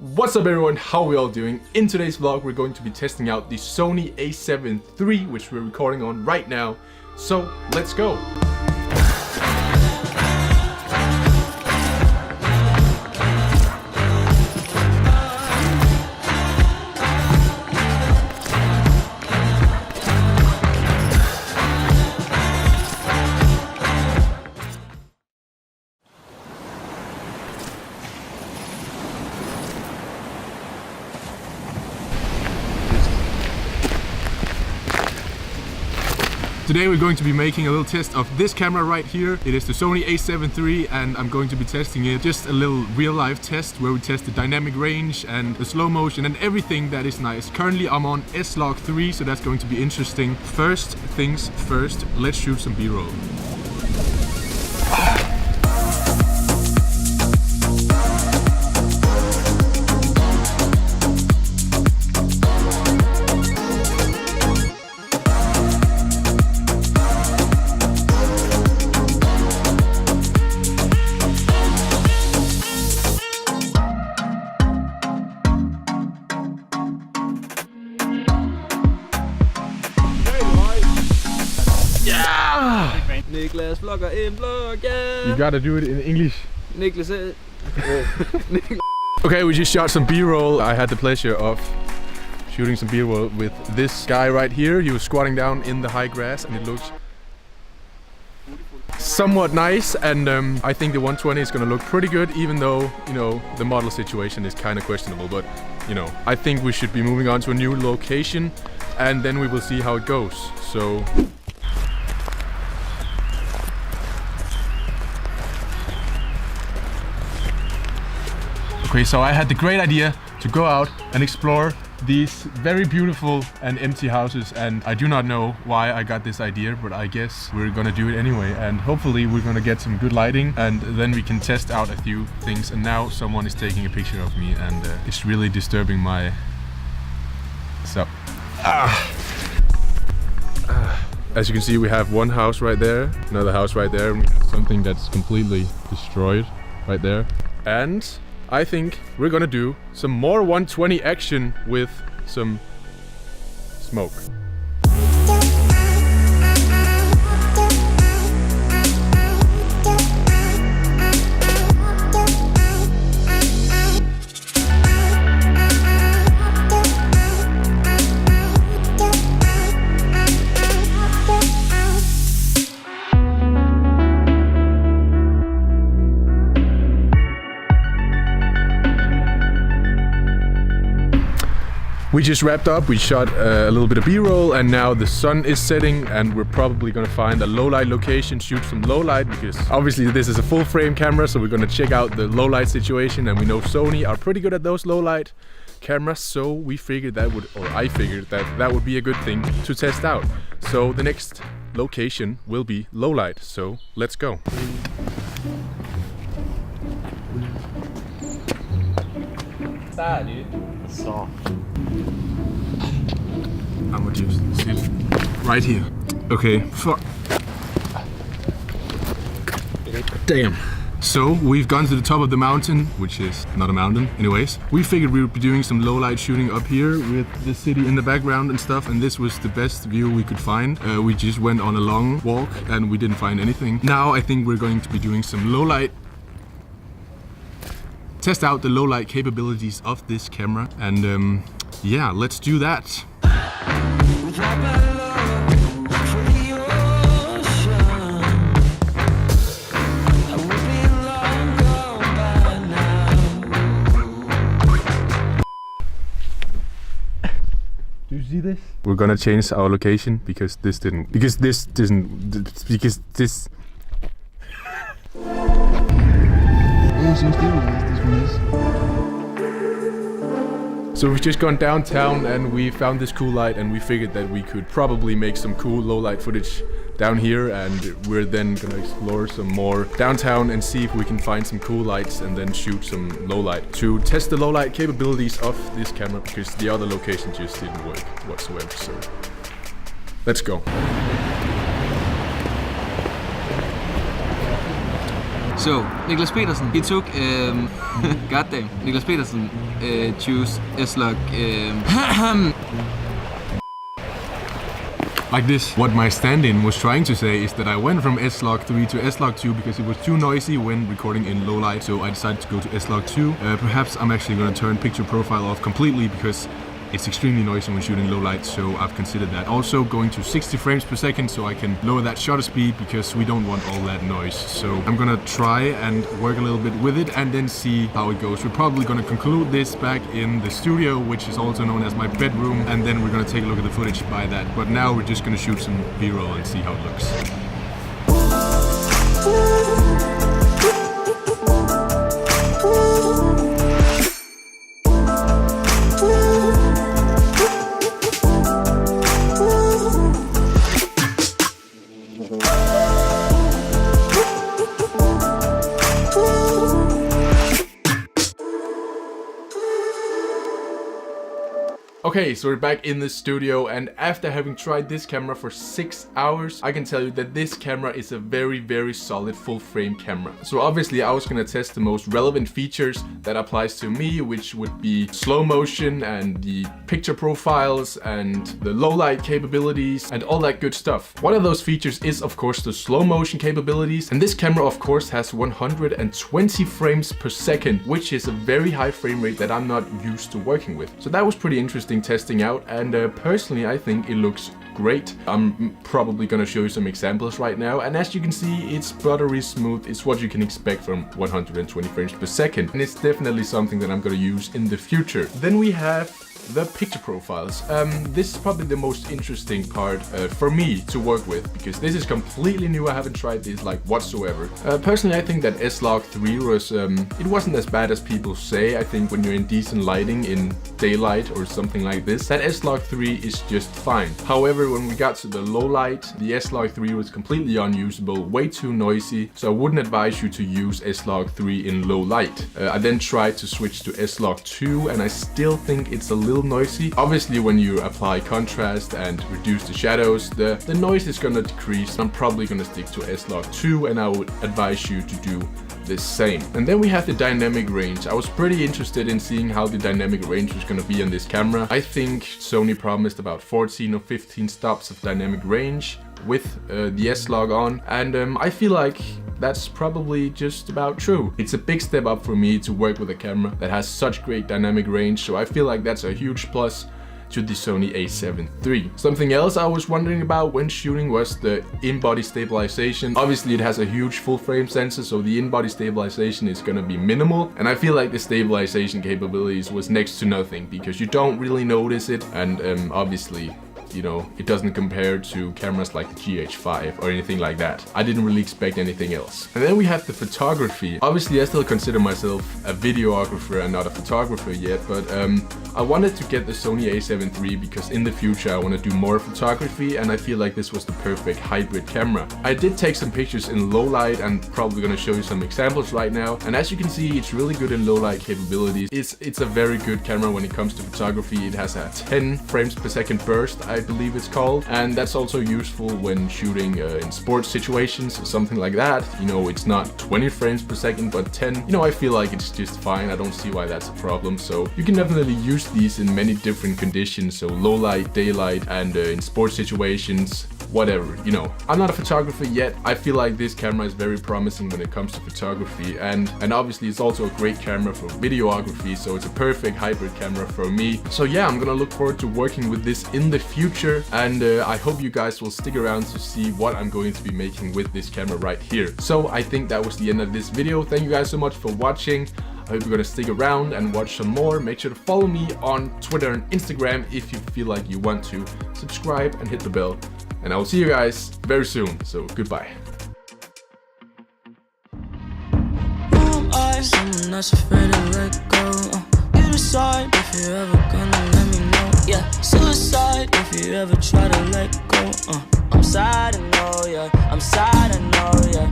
What's up everyone, how are we all doing? In today's vlog we're going to be testing out the Sony a7 III, which we're recording on right now. So let's go! Today we're going to be making a little test of this camera right here. It is the Sony a7 III and I'm going to be testing it. Just a little real life test where we test the dynamic range and the slow motion and everything that is nice. Currently I'm on S-Log 3, so that's going to be interesting. First things first, let's shoot some B-roll. Niklas vlogger in vlog, yeah! You gotta do it in English. Niklas Okay, we just shot some B-roll. I had the pleasure of shooting some B-roll with this guy right here. He was squatting down in the high grass and it looks somewhat nice, and I think the 120 is gonna look pretty good, even though, you know, the model situation is kind of questionable. But, you know, I think we should be moving on to a new location and then we will see how it goes. So okay, so I had the great idea to go out and explore these very beautiful and empty houses, and I do not know why I got this idea, but I guess we're gonna do it anyway, and hopefully we're gonna get some good lighting and then we can test out a few things. And now someone is taking a picture of me and it's really disturbing my... So... As you can see, we have one house right there, another house right there, and we have something that's completely destroyed right there. And I think we're gonna do some more 120 action with some smoke. We just wrapped up, we shot a little bit of B-roll and now the sun is setting and we're probably gonna find a low light location, shoot some low light, because obviously this is a full frame camera, so we're gonna check out the low light situation, and we know Sony are pretty good at those low light cameras, so we figured that would, or I figured that would be a good thing to test out. So the next location will be low light, so let's go. dude. Soft. I'm gonna just sit right here. Okay, fuck. Damn. So we've gone to the top of the mountain, which is not a mountain anyways. We figured we would be doing some low light shooting up here with the city in the background and stuff, and this was the best view we could find. We just went on a long walk and we didn't find anything. Now I think we're going to be doing some low light. Test out the low light capabilities of this camera, and yeah, let's do that. Do you see this? We're gonna change our location because this didn't. Because this. So we've just gone downtown and we found this cool light, and we figured that we could probably make some cool low light footage down here, and we're then gonna explore some more downtown and see if we can find some cool lights and then shoot some low light to test the low light capabilities of this camera, because the other location just didn't work whatsoever. So let's go. So, Niklas Petersen, he took, goddamn, Niklas Petersen choose S-Log, like this. What my stand-in was trying to say is that I went from S-Log 3 to S-Log 2 because it was too noisy when recording in low light, so I decided to go to S-Log 2. Perhaps I'm actually going to turn picture profile off completely because it's extremely noisy when shooting low light, so I've considered that. Also going to 60 frames per second so I can lower that shutter speed because we don't want all that noise. So I'm gonna try and work a little bit with it and then see how it goes. We're probably gonna conclude this back in the studio, which is also known as my bedroom, and then we're gonna take a look at the footage by that. But now we're just gonna shoot some B-roll and see how it looks. Okay, so we're back in the studio, and after having tried this camera for 6 hours, I can tell you that this camera is a very, very solid full frame camera. So obviously I was gonna test the most relevant features that applies to me, which would be slow motion and the picture profiles and the low light capabilities and all that good stuff. One of those features is of course the slow motion capabilities, and this camera of course has 120 frames per second, which is a very high frame rate that I'm not used to working with. So that was pretty interesting testing out, and personally I think it looks great. I'm probably gonna show you some examples right now, and as you can see, it's buttery smooth. It's what you can expect from 120 frames per second, and it's definitely something that I'm gonna use in the future. Then we have the picture profiles. This is probably the most interesting part for me to work with, because this is completely new. I haven't tried this like whatsoever. Personally, I think that S-Log 3 was, it wasn't as bad as people say. I think when you're in decent lighting in daylight or something like this, that S-Log 3 is just fine. However, when we got to the low light, the S-Log 3 was completely unusable, way too noisy, so I wouldn't advise you to use S-Log 3 in low light. I then tried to switch to S-Log 2, and I still think it's a little noisy. Obviously, when you apply contrast and reduce the shadows, the noise is gonna decrease. I'm probably gonna stick to S-Log 2, and I would advise you to do the same. And then we have the dynamic range. I was pretty interested in seeing how the dynamic range was gonna be on this camera. I think Sony promised about 14 or 15 stops of dynamic range with the S-Log on, and I feel like that's probably just about true. It's a big step up for me to work with a camera that has such great dynamic range, so I feel like that's a huge plus to the Sony a7 III. Something else I was wondering about when shooting was the in-body stabilization. Obviously it has a huge full frame sensor, so the in-body stabilization is gonna be minimal, and I feel like the stabilization capabilities was next to nothing because you don't really notice it, and obviously, you know, it doesn't compare to cameras like the GH5 or anything like that. I didn't really expect anything else. And then we have the photography. Obviously I still consider myself a videographer and not a photographer yet, but I wanted to get the Sony a7 III because in the future I want to do more photography, and I feel like this was the perfect hybrid camera. I did take some pictures in low light and probably gonna show you some examples right now, and as you can see, it's really good in low light capabilities. It's a very good camera when it comes to photography. It has a 10 frames per second burst, I believe it's called, and that's also useful when shooting in sports situations or something like that. You know, it's not 20 frames per second but 10. You know, I feel like it's just fine. I don't see why that's a problem. So you can definitely use these in many different conditions, so low light, daylight, and in sports situations, whatever. You know, I'm not a photographer yet. I feel like this camera is very promising when it comes to photography, and obviously it's also a great camera for videography, so it's a perfect hybrid camera for me. So yeah, I'm gonna look forward to working with this in the future, and I hope you guys will stick around to see what I'm going to be making with this camera right here. So I think that was the end of this video. Thank you guys so much for watching. I hope you're gonna stick around and watch some more. Make sure to follow me on Twitter and Instagram if you feel like you want to. Subscribe and hit the bell. And I will see you guys very soon. So goodbye. Someone that's afraid to let go. You decide if you're ever gonna let me know. Yeah, suicide if you ever try to let go. I'm sad, I know, yeah. I'm sad, I know, yeah.